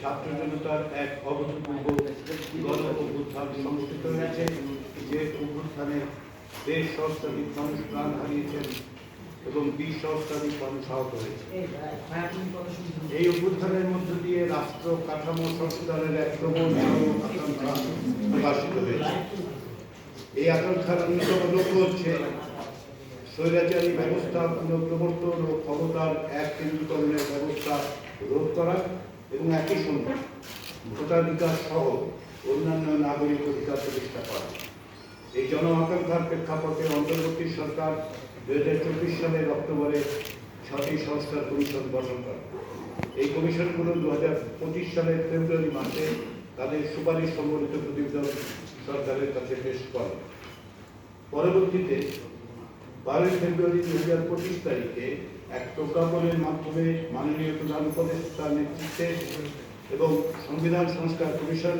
ছাত্র জনতার এক অভূতপূর্ব গণ অভ্যুত্থান সংঘটিত হয়েছে, যে অভ্যুত্থানে ১.৫ সহস্রাধিক মানুষ প্রাণ হারিয়েছেন এবং ২০ সহস্রাধিক মানুষ আহত হয়েছে। এই অভ্যুত্থানের মধ্য দিয়ে রাষ্ট্র কাঠামো সংস্কারের এক প্রবল আকাঙ্ক্ষা প্রকাশিত হয়েছে। এই আকাঙ্ক্ষার অন্যতম লক্ষ্য হচ্ছে স্বৈরাচারী ব্যবস্থা পুনঃপ্রবর্তন ও ক্ষমতার এক কেন্দ্রীকরণের ব্যবস্থা রোধ করা এবং একই সঙ্গে ভোটাধিকার সহ অন্যান্য নাগরিক অধিকার প্রতিষ্ঠা করা। এই জন আকাঙ্ক্ষার প্রেক্ষাপটে অন্তর্বর্তী সরকার ২০২৪ সালের অক্টোবরে ৬টি সংস্কার কমিশন গঠন করে। এই কমিশনগুলো ২০২৫ সালের ফেব্রুয়ারি মাসে তাদের সুপারিশ সম্বলিত প্রতিবেদন সরকারের কাছে পেশ করে। পরবর্তীতে ১২ ফেব্রুয়ারি ২০২৫ তারিখে এক প্রজ্ঞাপনের মাধ্যমে মাননীয় প্রধান উপদেষ্টার নেতৃত্বে এবং সংবিধান সংস্কার কমিশন,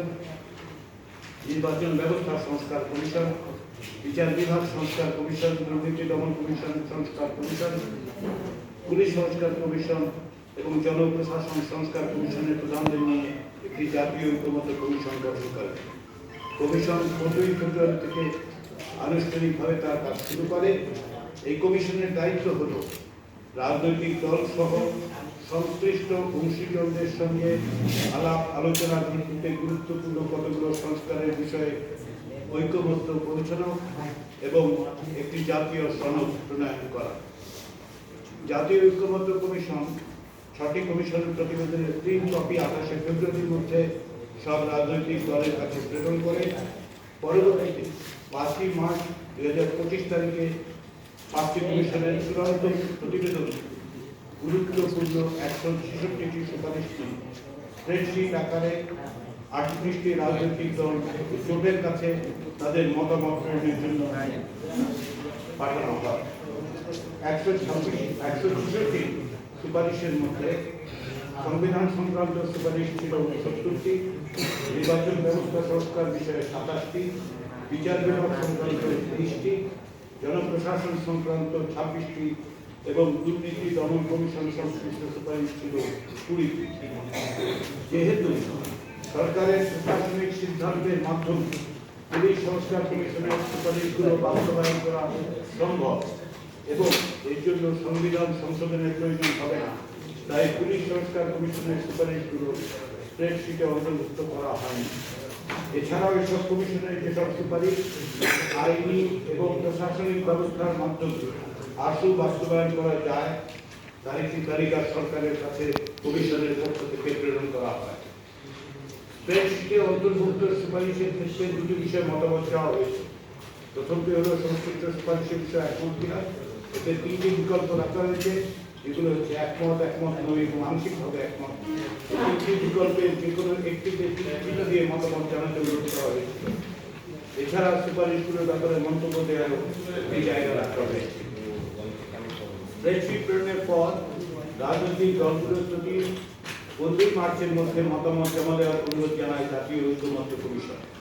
নির্বাচন ব্যবস্থা সংস্কার কমিশন, বিচার বিভাগ সংস্কার কমিশন, দুর্নীতি দমন কমিশন সংস্কার কমিশন, পুলিশ সংস্কার কমিশন এবং জনপ্রশাসন সংস্কার কমিশনের প্রধানদের নিয়ে একটি জাতীয় ঐক্যমত্য কমিশন গঠন করে। কমিশন ১৫ই ফেব্রুয়ারি থেকে আনুষ্ঠানিকভাবে তার কাজ শুরু করে। এই কমিশনের দায়িত্ব হল রাজনৈতিক দল সহ সংশ্লিষ্ট অংশীদারদের সঙ্গে আলাপ আলোচনার ভিত্তিতে গুরুত্বপূর্ণ কতগুলো সংস্কারের বিষয়ে ঐক্যমত্য পৌঁছানো এবং একটি জাতীয় সনদ প্রণয়ন করা। জাতীয় ঐক্যমত্য কমিশন ৬টি কমিশনের প্রতিবেদনের ৩ কপি ২৮ ফেব্রুয়ারির মধ্যে সব রাজনৈতিক দলের কাছে প্রেরণ করে। পরবর্তীতে ৫ই মার্চ ২০২৫ তারিখে ৫টি কমিশনের চূড়ান্ত প্রতিবেদন গুরুত্বপূর্ণ ১৬৬টি সুপারিশটি স্প্রেডশিট আকারে ৩৮টি রাজনৈতিক দল জোটের কাছে তাদের মতামত প্রেরণের জন্য পাঠানো হয়। ১৬৬টি সুপারিশের মধ্যে সংবিধান সংক্রান্ত সুপারিশ ছিল ৭০টি, নির্বাচন ব্যবস্থা সংস্কার বিষয়ে ২৭টি, বিচার বিভাগ সংক্রান্ত ৩০টি, জনপ্রশাসন সংক্রান্ত ২৬টি এবং দুর্নীতি দমন কমিশন সংশ্লিষ্ট সুপারিশ ছিল ২০টি। যেহেতু সরকারের প্রশাসনিক সিদ্ধান্তের মাধ্যমে পুলিশ সংস্কার কমিশনের সুপারিশগুলো বাস্তবায়ন করা সম্ভব এবং এর জন্য সংবিধান সংশোধনের প্রয়োজন হবে না, তাই পুলিশ সংস্কার কমিশনের সুপারিশগুলো স্প্রেডশিটে অন্তর্ভুক্ত করা হয়নি। এছাড়াও এসব কমিশনের যেসব সুপারিশ আইনি এবং প্রশাসনিক ব্যবস্থার মাধ্যমে আশু বাস্তবায়ন করা যায় তার একটি তালিকা সরকারের কাছে কমিশনের পক্ষ থেকে প্রেরণ করা হয়। স্প্রেডশিটে অন্তর্ভুক্ত সুপারিশের ক্ষেত্রে দুটি বিষয়ে মতামত চাওয়া হয়েছে। প্রথমটি হল সংশ্লিষ্ট সুপারিশের বিষয়ে একমত কিনা। এতে ৩টি বিকল্প রাখা হয়েছে, এগুলো হচ্ছে একমত, একমত নয় এবং আংশিকভাবে একমত। ৩টি বিকল্পের যে কোনো একটিতে চিহ্ন দিয়ে মতামত জানাতে অনুরোধ করা হয়েছিল। এছাড়া সুপারিশগুলোর ব্যাপারে মন্তব্য দেওয়ার এই জায়গা রাখা হয়েছে। স্প্রেডশিট প্রেরণের পর রাজনৈতিক দলগুলোর প্রতি ১৫ই মার্চের মধ্যে মতামত জমা দেওয়ার অনুরোধ জানায় জাতীয় ঐক্যমত্য কমিশন।